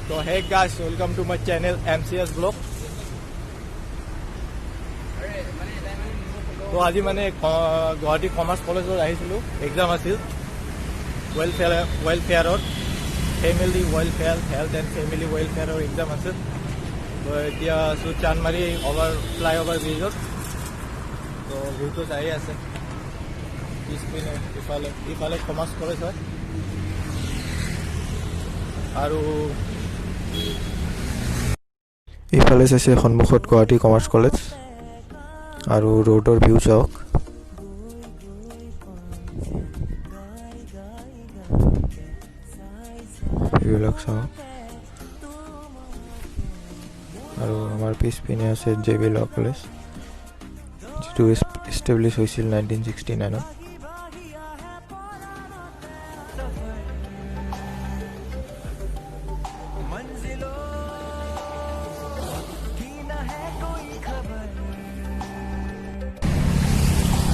So hey guys, welcome to my channel MCS Vlog. तो আজি মানে গুৱাহাটী কমাৰ্চ কলেজত আহিছিলোঁ, এক্সাম আছিল ৱেলফেয়াৰত, family welfare, health and family ৱেলফেয়াৰৰ এক্সাম আছিল। তো এতিয়া আছোঁ চানমাৰী ফ্লাইঅভাৰ ব্ৰিজত। তো ভিউটো চাই আছে, পিছপিনে ইফালে কমাৰ্চ কলেজ হয় আৰু ইফালে চাইছে সন্মুখত গুৱাহাটী কমাৰ্চ কলেজ আৰু ৰোডৰ ভিউ চাওক। এইবিলাক চাওক আৰু আমাৰ পিছপিনে আছে JB ল কলেজ, যিটো এষ্টাব্লিছ হৈছিল 1969ত।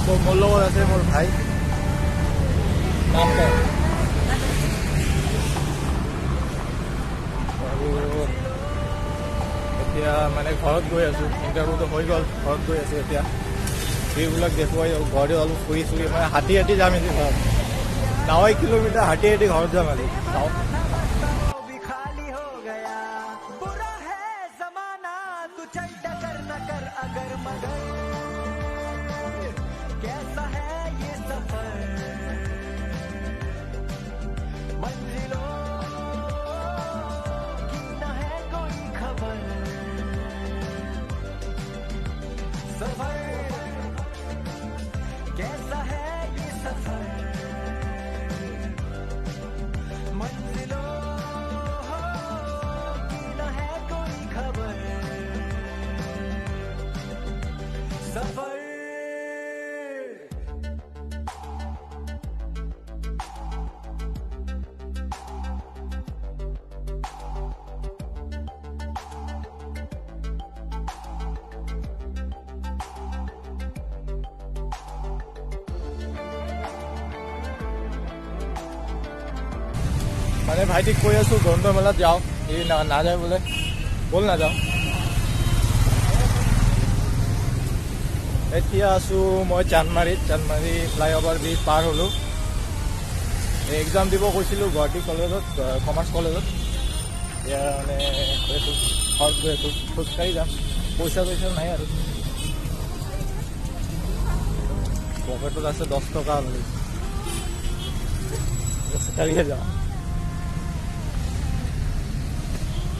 तो मोर লগত আছে মোৰ ভাই, নাম কে আৰু এতিয়া মানে ঘৰত গৈ আছোঁ, ইণ্টাৰভিউটো হৈ গ'ল, ঘৰত গৈ আছোঁ। এতিয়া এইবিলাক দেখুৱাই ঘৰতে অলপ ফুৰি মানে হাতী যাম আজি ঘৰত, 9 কিলোমিটাৰ হাতী ঘৰত যাম আজি। মানে ভাইটিক কৈ আছোঁ গ্ৰন্থমেলাত যাওঁ, এই নাযায় বোলে, ব'ল নাযাওঁ। এতিয়া আছোঁ মই চানমাৰী ফ্লাইঅভাৰ ব্ৰিজ পাৰ হ'লোঁ। এক্সাম দিব কৈছিলোঁ গুৱাহাটী কলেজত, কমাৰ্চ কলেজত। এতিয়া মানে গৈ আছোঁ, ঘৰত গৈ আছোঁ, খোজকাঢ়ি যাম, পইচা নাই আৰু। পকেটত আছে 10 টকা অনলি, খোজকাঢ়িয়ে যাওঁ।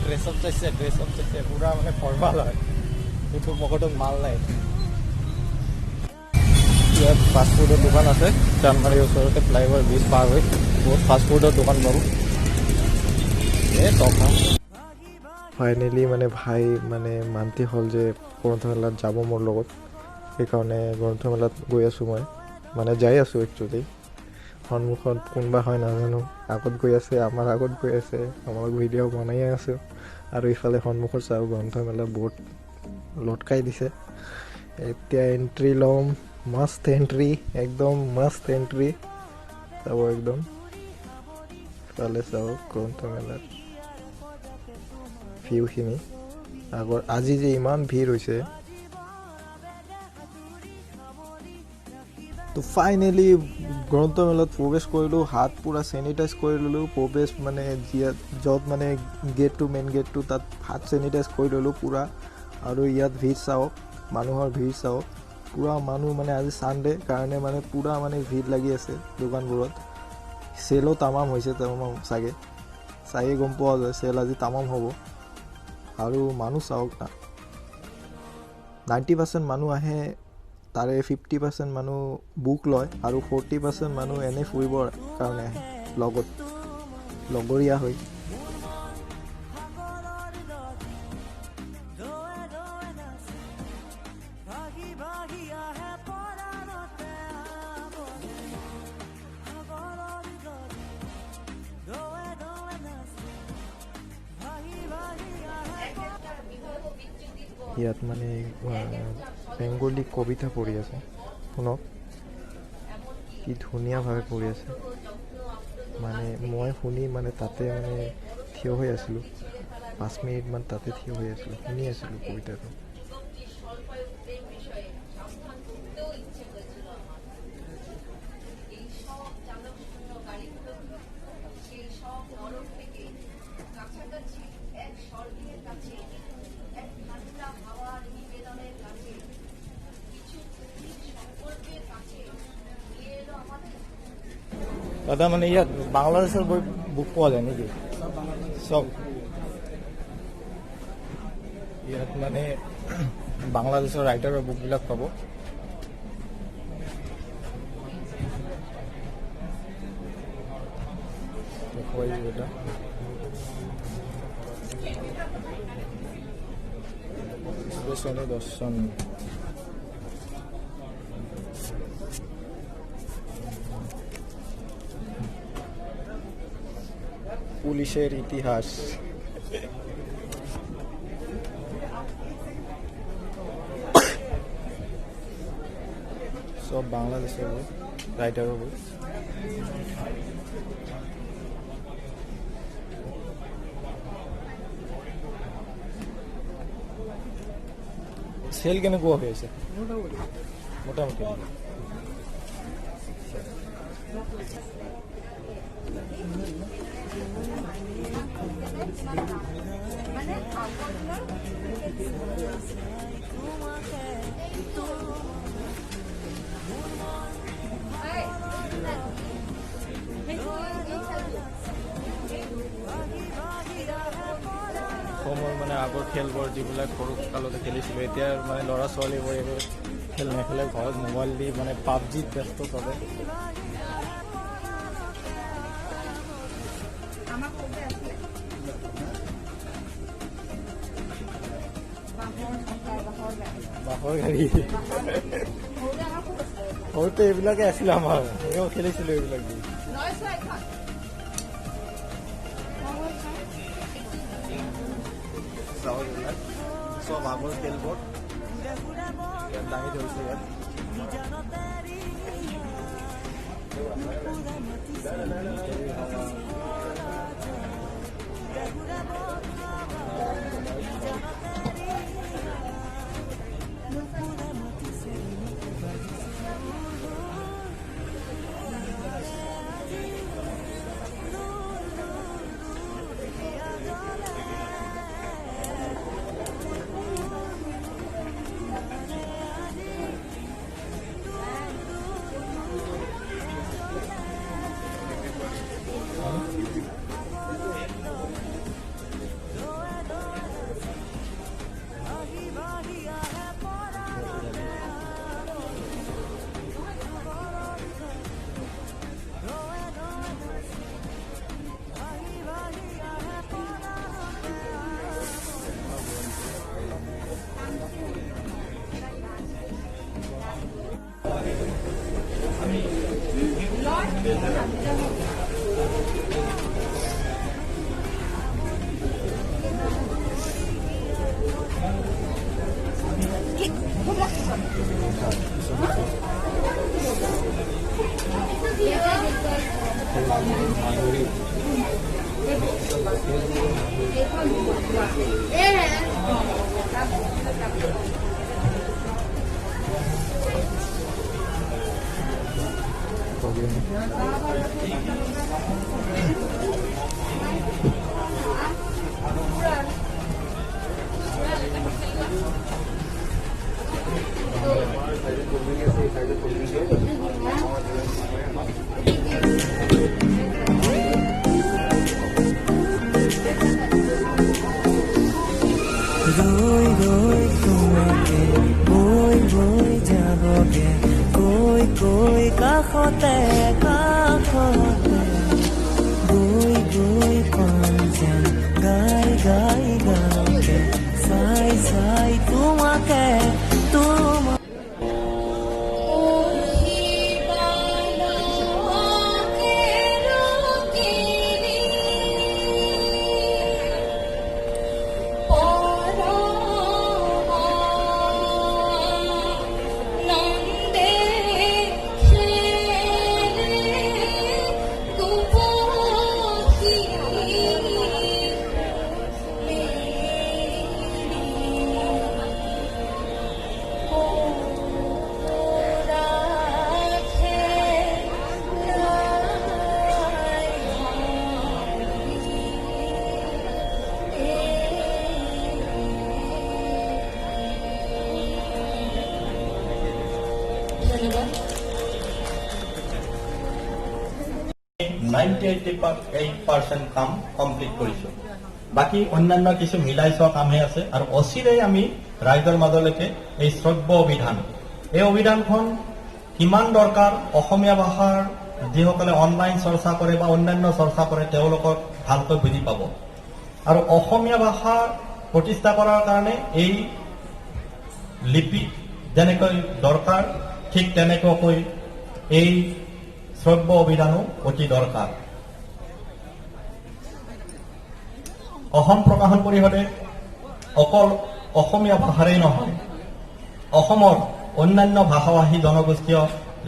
ড্ৰেছআপ চাইছে পুৰা মানে ফৰ্মাল হয়, কিন্তু পকেটত মাল নাই। ইয়াত ফাষ্টফুডৰ দোকান আছে চানমাৰীৰ ওচৰতে, ফ্লাইঅভাৰ ব্ৰিজ পাৰ হৈ বহুত ফাষ্টফুডৰ দোকান পাব। টকা ফাইনেলি মানে ভাই মানে মান্তি হ'ল যে গ্ৰন্থমেলাত যাব মোৰ লগত, সেইকাৰণে গ্ৰন্থমেলাত গৈ আছোঁ। মই মানে যাই আছোঁ একচুৱেলি। সন্মুখত কোনোবা হয় নাজানো, আগত গৈ আছে, আমাৰ আগত গৈ আছে, আমাৰ ভিডিঅ' বনাইয়ে আছোঁ। আৰু ইফালে সন্মুখত চাওঁ গ্ৰন্থমেলা বৰ্ড লটকাই দিছে। এতিয়া এণ্ট্ৰি ল'ম, মাষ্ট এণ্ট্ৰি, একদম মাষ্ট এণ্ট্ৰি চাব একদম। ইফালে চাওঁ গ্ৰন্থমেলাৰ ভিউখিনি আগৰ, আজি যে ইমান ভিৰ হৈছে। তো ফাইনেলি গ্ৰন্থমেলাত প্ৰৱেশ কৰিলোঁ, হাত পূৰা চেনিটাইজ কৰি ল'লোঁ। প্ৰৱেশ মানে য'ত মানে মেইন গেটটো তাত হাত চেনিটাইজ কৰি ল'লোঁ পূৰা। আৰু ইয়াত ভিৰ চাওক, মানুহৰ ভিৰ চাওক, পূৰা মানুহ মানে আজি ছানডে কাৰণে মানে পূৰা মানে ভিৰ লাগি আছে দোকানবোৰত। চেলো তামাম হৈছে চাগে গম পোৱা যায়, চেল আজি তামাম হ'ব। আৰু মানুহ চাওক না, 90% মানুহ আহে, তাৰে 50% মানুহ বুক লয় আৰু 40% মানুহ এনেই ফুৰিবৰ কাৰণে আহে, লগত লগৰীয়া হৈ। ইয়াত মানে বেংগলী কবিতা পঢ়ি আছে, শুনক কি ধুনীয়াভাৱে পঢ়ি আছে। মানে মই শুনি মানে তাতে মানে থিয় হৈ আছিলোঁ 5 মিনিটমান তাতে থিয় হৈ আছিলোঁ, শুনি আছিলোঁ কবিতাটো। দাদা মানে ইয়াত বাংলাদেশের বই বুক পাওয়া যায় নাকি? সব ইয়াত মানে বাংলাদেশের রাইটারের বুকবিলাক পাব। দেখুৱাই এটা বিশ্বনী দৰ্শন পুলিশেৰ ইতিহাস সব বাংলাদেশেৰ বই, ৰাইটাৰেৰ বই। সেল কেনেকুৱা হৈ আছে? মোটামুটি সময় মানে আগৰ খেলবোৰ যিবিলাক সৰু কালতে খেলিছিলোঁ, এতিয়া মানে ল'ৰা ছোৱালীবোৰ এইবোৰ খেল নেখেলে, ঘৰত মোবাইল দি মানে পাবজিত ব্যস্ত চবে। বাঁহৰ গাড়ী সৰুতে এইবিলাকে আছিলে আমাৰ, আমিও খেলিছিলোঁ এইবিলাক দি। চব আগৰ খেলবোৰ ইয়াত দাঙি ধৰিছে। ইয়াত গৈ গৈ তোমাকে বৈ বৈ যাবগে, গৈ গৈ কাষতে কাষতে গৈ গৈ পাম 98% কাম কমপ্লিট কৰিছোঁ। বাকী অন্যান্য কিছু মিলাই চোৱা কামহে আছে আৰু অচিৰেই আমি ৰাইজৰ মাজলৈকে এই শ্ৰব্য অভিধান, এই অভিধানখন কিমান দৰকাৰ, অসমীয়া ভাষাৰ যিসকলে অনলাইন চৰ্চা কৰে বা অন্যান্য চৰ্চা কৰে তেওঁলোকক ভালকৈ বুজি পাব। আৰু অসমীয়া ভাষা প্ৰতিষ্ঠা কৰাৰ কাৰণে এই লিপি যেনেকৈ দৰকাৰ ঠিক তেনেকৈ এই শ্ৰব্য অভিধানো অতি দৰকাৰ। অসম প্ৰকাশন পৰিষদে অকল অসমীয়া ভাষাৰেই নহয়, অসমৰ অন্যান্য ভাষাভাষী জনগোষ্ঠীয়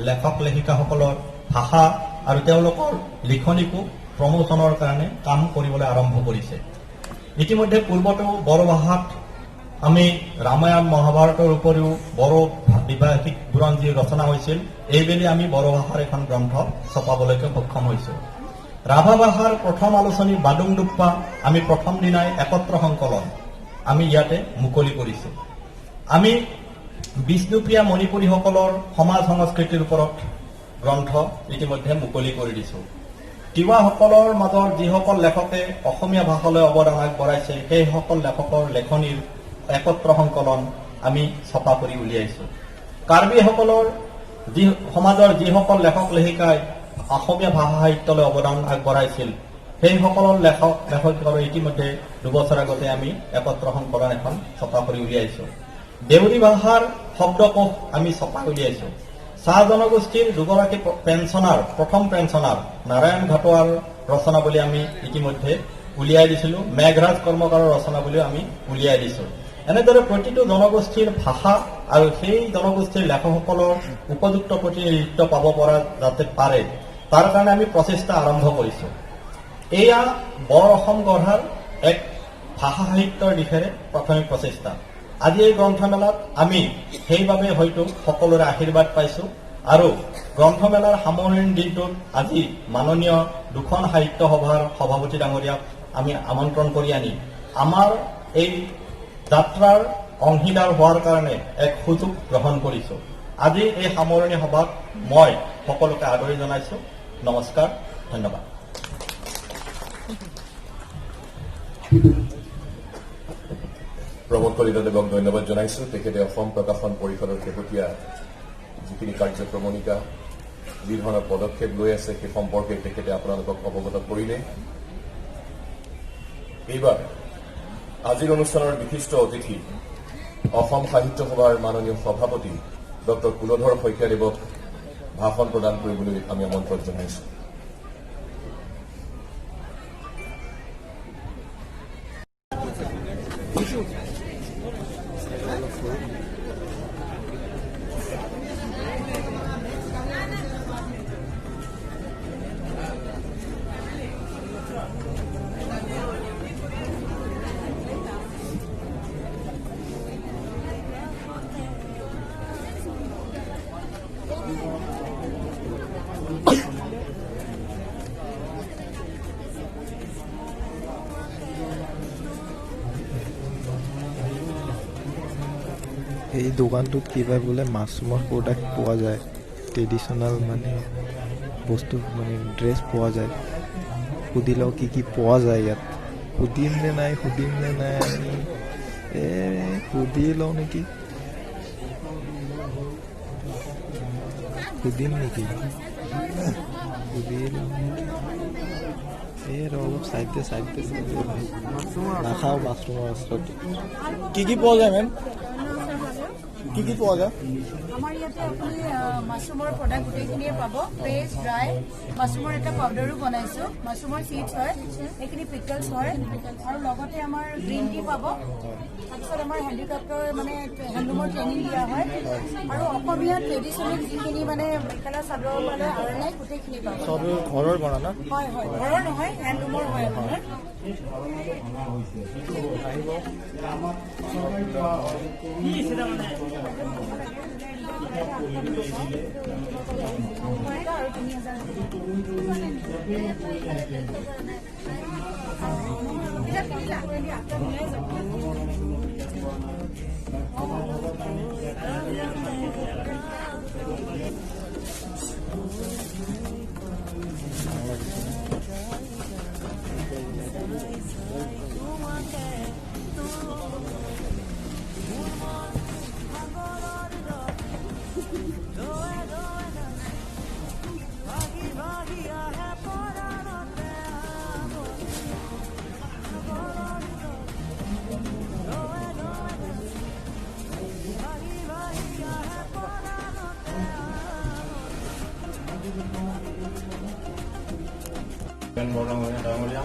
লেখক লেখিকাসকলৰ ভাষা আৰু তেওঁলোকৰ লিখনিকো প্ৰমোচনৰ কাৰণে কাম কৰিবলৈ আৰম্ভ কৰিছে। ইতিমধ্যে পূৰ্বতেও বড়ো ভাষাত আমি ৰামায়ণ মহাভাৰতৰ উপৰিও বড়ো দ্বিভাষিক বুৰঞ্জী ৰচনা হৈছিল। এইবেলি আমি বড়ো ভাষাৰ এখন গ্ৰন্থ ছপাবলৈকে সক্ষম হৈছোঁ। ৰাভা ভাষাৰ প্ৰথম আলোচনী বাদুং দুপ্পা আমি প্ৰথম দিনাই একত্ৰ সংকলন আমি ইয়াতে মুকলি কৰিছোঁ। আমি বিষ্ণুপ্ৰিয়া মণিপুৰীসকলৰ সমাজ সংস্কৃতিৰ ওপৰত গ্ৰন্থ ইতিমধ্যে মুকলি কৰি দিছোঁ। তিৱাসকলৰ মাজৰ যিসকল লেখকে অসমীয়া ভাষালৈ অৱদান আগবঢ়াইছে সেইসকল লেখকৰ লেখনিৰ একত্ৰ সংকলন আমি ছপা কৰি উলিয়াইছোঁ। কাৰ্বিসকলৰ সমাজৰ যিসকল লেখক লেখিকাই অসমীয়া ভাষা সাহিত্যলৈ অৱদান আগবঢ়াইছিল সেইসকলৰ লেখকৰ ইতিমধ্যে 2 বছৰ আগতে আমি একত্ৰ সংকলন এখন ছপা কৰি উলিয়াইছোঁ। দেউৰী ভাষাৰ শব্দকোষ আমি ছপা উলিয়াইছোঁ। চাহ জনগোষ্ঠীৰ 2গৰাকী পেঞ্চনাৰ, প্ৰথম পেঞ্চনাৰ নাৰায়ণ ঘাটোৱাৰ ৰচনাৱলী আমি ইতিমধ্যে উলিয়াই দিছিলোঁ। মেঘৰাজ কৰ্মকাৰৰ ৰচনাৱলীও আমি উলিয়াই দিছোঁ। এনেদৰে প্ৰতিটো জনগোষ্ঠীৰ ভাষা আৰু সেই জনগোষ্ঠীৰ লেখকসকলৰ উপযুক্ত প্ৰতিনিধিত্ব পাব পৰা যাতে পাৰে তাৰ কাৰণে আমি প্ৰচেষ্টা আৰম্ভ কৰিছোঁ। এয়া বৰ অসম গঢ়াৰ এক ভাষা সাহিত্যৰ দিশেৰে প্ৰাথমিক প্ৰচেষ্টা। আজি এই গ্ৰন্থমেলাত আমি সেইবাবে হয়তো সকলোৰে আশীৰ্বাদ পাইছোঁ আৰু গ্ৰন্থমেলাৰ সামৰণিৰ দিনটোত আজি মাননীয় 2খন সাহিত্য সভাৰ সভাপতি ডাঙৰীয়াক আমি আমন্ত্ৰণ কৰি আনি আমাৰ এই যাত্ৰাৰ অংশীদাৰ হোৱাৰ কাৰণে এক সুযোগ গ্ৰহণ কৰিছোঁ। আজি এই সামৰণি সভাত মই সকলোকে আদৰি জনাইছোঁ। নমস্কাৰ, ধন্যবাদ। প্ৰমোদ কলিতাদেৱক ধন্যবাদ জনাইছোঁ। তেখেতে অসম প্ৰকাশন পৰিষদৰ শেহতীয়া যিখিনি কাৰ্যক্ৰমণিকা, যি ধৰণৰ পদক্ষেপ লৈ আছে সেই সম্পৰ্কে তেখেতে আপোনালোকক অৱগত কৰিলে। এইবাৰ আজিৰ অনুষ্ঠানৰ বিশিষ্ট অতিথি অসম সাহিত্য সভাৰ মাননীয় সভাপতি ডক্টৰ কুলধৰ শইকীয়াদেৱক ভাষণ প্ৰদান কৰিবলৈ আমি আমন্ত্ৰণ জনাইছোঁ। এই দোকানটোত কিবা বোলে মাছৰুমৰ প্ৰডাক্ট পোৱা যায়, ট্ৰেডিশ্যনেল মানে বস্তু মানে ড্ৰেছ পোৱা যায়। সুধি লওঁ কি কি পোৱা যায় ইয়াত। সুধিম নে নাই সুধি লওঁ নেকি, সুধিম নেকি, সুধি লওঁ এই অলপ চাইডে নাখাওঁ মাছৰুমৰ ৰাস্তাটো। কি পোৱা যায় মেম? কি পোৱা যায়? আমাৰ ইয়াতে আপুনি মাছৰুমৰ প্ৰডাক্ট গোটেইখিনিয়ে পাব। ফ্ৰেছ, ড্ৰাই মাছৰুমৰ এটা পাউডাৰো বনাইছোঁ। মাছৰুমৰ চিডছ হয়, এইখিনি পিকলছ হয় আৰু লগতে আমাৰ গ্ৰীণ টি পাব। তাৰপিছত আমাৰ হেণ্ডিক্ৰাফ্টৰ মানে হেণ্ডলুমৰ ট্ৰেইনিং দিয়া হয় আৰু অসমীয়া ট্ৰেডিশ্যনেল যিখিনি মানে মেখেলা চাদৰ মানে আৰণাই গোটেইখিনি পাব। চব ঘৰৰ বনা না? হয়, ঘৰৰ নহয়, হেণ্ডলুমৰ হয় আপোনাৰ। হীৰেণ ডাঙৰীয়া,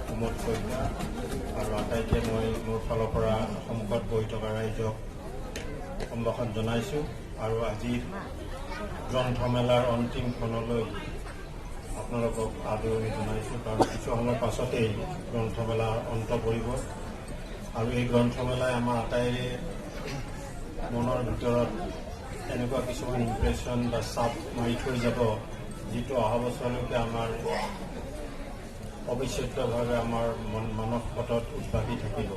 কুমুদ কলিতা আৰু আটাইকে মই মোৰ ফালৰ পৰা সন্মুখত বহি থকা ৰাইজক সম্ভাষণ জনাইছোঁ। আৰু আজিৰ গ্ৰন্থমেলাৰ অন্তিম ক্ষণলৈ আপোনালোকক আদৰণি জনাইছোঁ, কাৰণ কিছু সময়ৰ পাছতেই গ্ৰন্থমেলাৰ অন্ত পৰিব। আৰু এই গ্ৰন্থমেলাই আমাৰ আটাইৰে মনৰ ভিতৰত এনেকুৱা কিছুমান ইমপ্ৰেশ্যন বা চাপ মাৰি থৈ যাব, যিটো অহা বছৰলৈকে আমাৰ অবিচ্ছেদ্যভাৱে আমাৰ মানস পটত উদ্ভাসি থাকিব।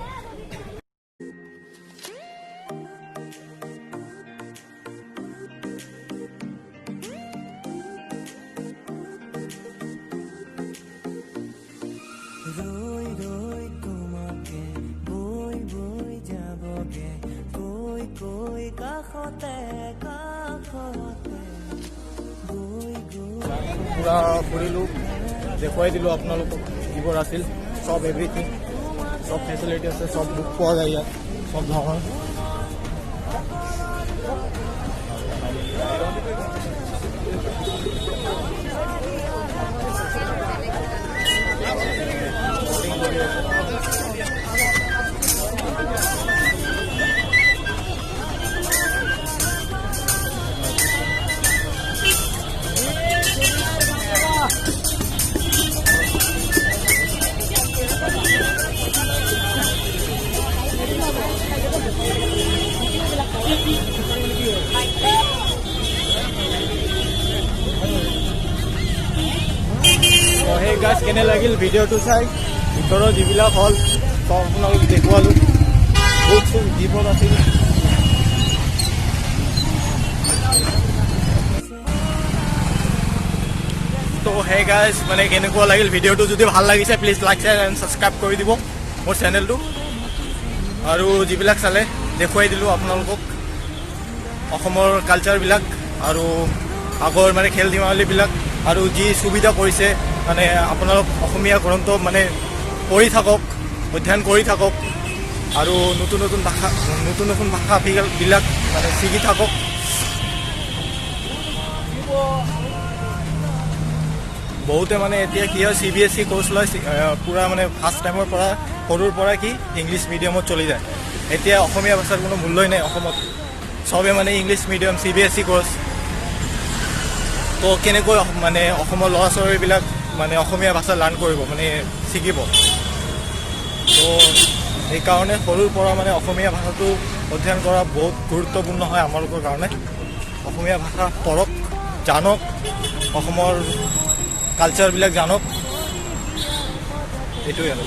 ৰৈ ৰৈ তোমাকে বৈ বৈ যাবগে, কৈ কৈ কাষতে কাষতে গৈ গৈ পুৰা ফুৰিলোঁ, দেখুৱাই দিলোঁ আপোনালোকক যিবোৰ আছিল চব এভৰিথিং, চব ফেচিলিটি আছে, চব বুক পোৱা যায় ইয়াত, চব ধৰণৰ। সেই গাছ কেনে লাগিল ভিডিঅ'টো চাই, ভিতৰৰ যিবিলাক হ'ল চব আপোনালোক দেখুৱালোঁ, বুক চুক যিবোৰ আছিল। তো সেই গাছ মানে কেনেকুৱা লাগিল ভিডিঅ'টো, যদি ভাল লাগিছে please like share and subscribe কৰি দিব মোৰ চেনেলটো। আৰু যিবিলাক চালে দেখুৱাই দিলোঁ আপোনালোকক অসমৰ কালচাৰবিলাক আৰু আগৰ মানে খেল ধেমালিবিলাক, আৰু যি সুবিধা কৰিছে মানে আপোনালোক অসমীয়া গ্ৰন্থ মানে পঢ়ি থাকক, অধ্যয়ন কৰি থাকক, আৰু নতুন নতুন ভাষাবিলাক মানে শিকি থাকক। বহুতে মানে এতিয়া কি হয় CBSE কোৰ্চ লয়, পূৰা মানে ফাৰ্ষ্ট টাইমৰ পৰা সৰুৰ পৰা কি ইংলিছ মিডিয়ামত চলি যায়। এতিয়া অসমীয়া ভাষাৰ কোনো মূল্যই নাই অসমত, চবে মানে ইংলিছ মিডিয়াম CBSE কোৰ্চ। তো কেনেকৈ মানে অসমৰ ল'ৰা ছোৱালীবিলাক মানে অসমীয়া ভাষা লাৰ্ণ কৰিব, মানে শিকিব। তো সেইকাৰণে সৰুৰ পৰা মানে অসমীয়া ভাষাটো অধ্যয়ন কৰা বহুত গুৰুত্বপূৰ্ণ হয় আমালোকৰ কাৰণে। অসমীয়া ভাষা পঢ়ক, জানক, অসমৰ কালচাৰবিলাক জানক, এইটোৱে আৰু।